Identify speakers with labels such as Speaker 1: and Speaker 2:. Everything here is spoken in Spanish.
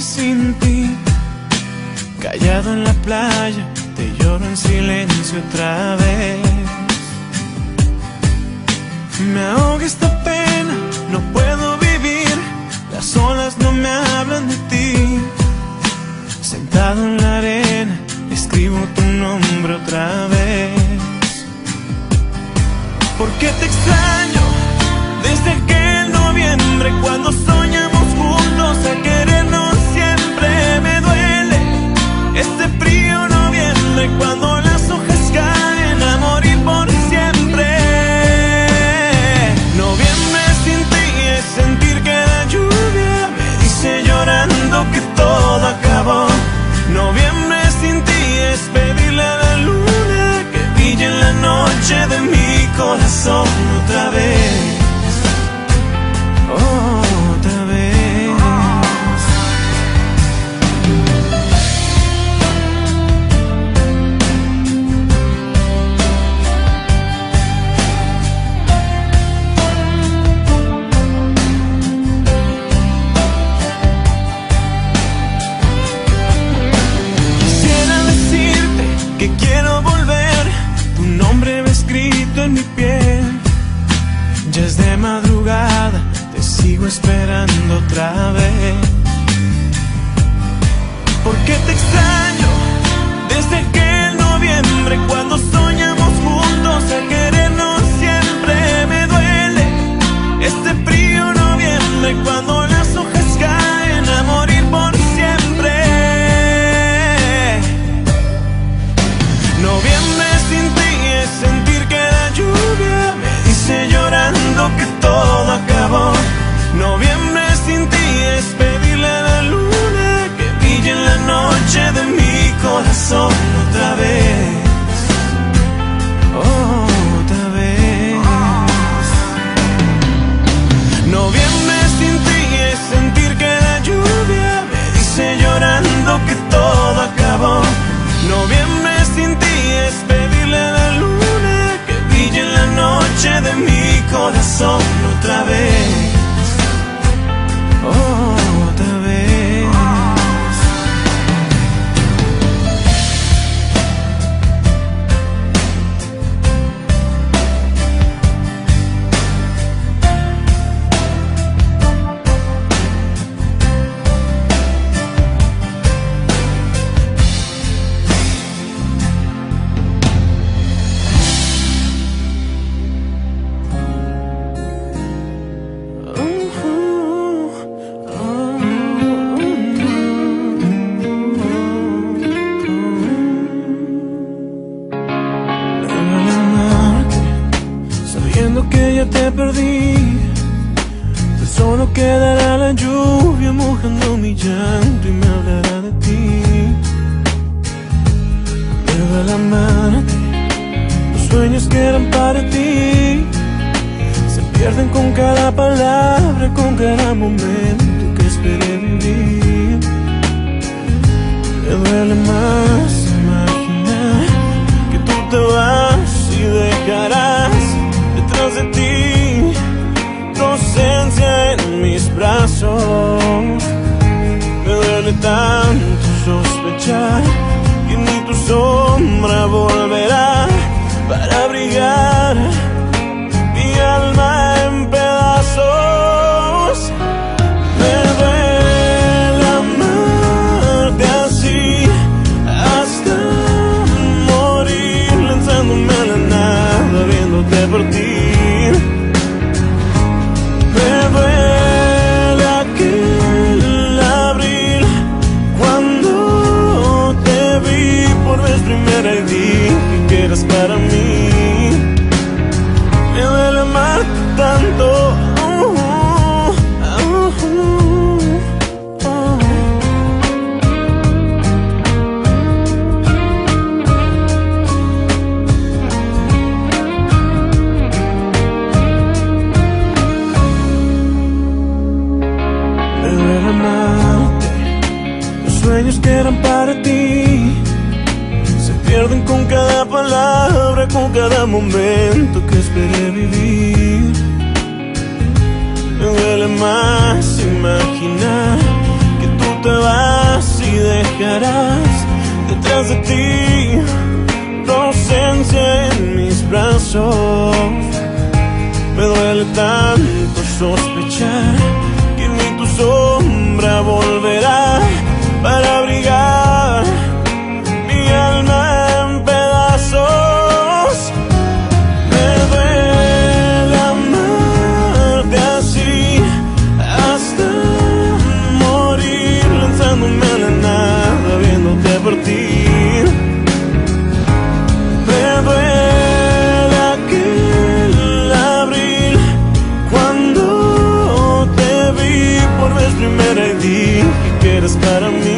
Speaker 1: noches sin ti, callado en la playa, te lloro en silencio otra vez. Me ahoga esta pena, no puedo vivir, las olas no me hablan de ti. Sentado en la arena, escribo tu nombre otra vez. ¿Por qué te extraño? Desde aquel noviembre cuando soñamos juntos a querernos siempre. Me duele este frío noviembre cuando las hojas caen a morir por siempre. Noviembre sin ti es sentir que la lluvia me dice llorando que todo acabó. Noviembre sin ti es pedirle a la luna que brille en la noche de mi corazón otra vez. Otra vez. Quisiera decirte que quiero volver, tu nombre va escrito en mi piel. Ya es de madrugada, sigo esperando otra vez. ¿Por qué te extraño? Desde aquel noviembre cuando soñamos juntos a querernos siempre. Me duele este frío noviembre cuando las hojas caen a morir por siempre. Noviembre sin ti es sentir que la lluvia me dice llorando que todo acabó. Noviembre sin ti es pedirle a la luna que brille en la noche de mi corazón otra vez. Otra vez. Noviembre sin ti es sentir que la lluvia me dice llorando que todo acabó. Noviembre sin ti es pedirle a la luna que brille en la noche de mi corazón otra vez. Otra vez. Que ya te perdí, pues solo quedará la lluvia mojando mi llanto y me hablará de ti. Me duele amarte, los sueños que eran para ti se pierden con cada palabra, con cada momento que esperé vivir. Me duele más imaginar que tú te vas y dejarás detrás de ti tu ausencia en mis brazos. Me duele tanto sospechar que ni tu sombra volverá para abrigar mi alma en pedazos. Me duele amarte así hasta morir, lanzándome a la nada, viéndote por ti. Primera y dije que eras para mí. Me duele amarte tanto. Me duele amarte, los sueños que eran para ti pierden con cada palabra, con cada momento que esperé vivir. Me duele más imaginar que tú te vas y dejarás detrás de ti tu ausencia en mis brazos. Me duele tanto sospechar que ni tu sombra volverá para abrigar mi alma en pedazos. Me duele amarte así hasta morir, lanzándome a la nada, viéndote partir. Me duele aquel abril cuando te vi por vez primera y dije que eres para mí.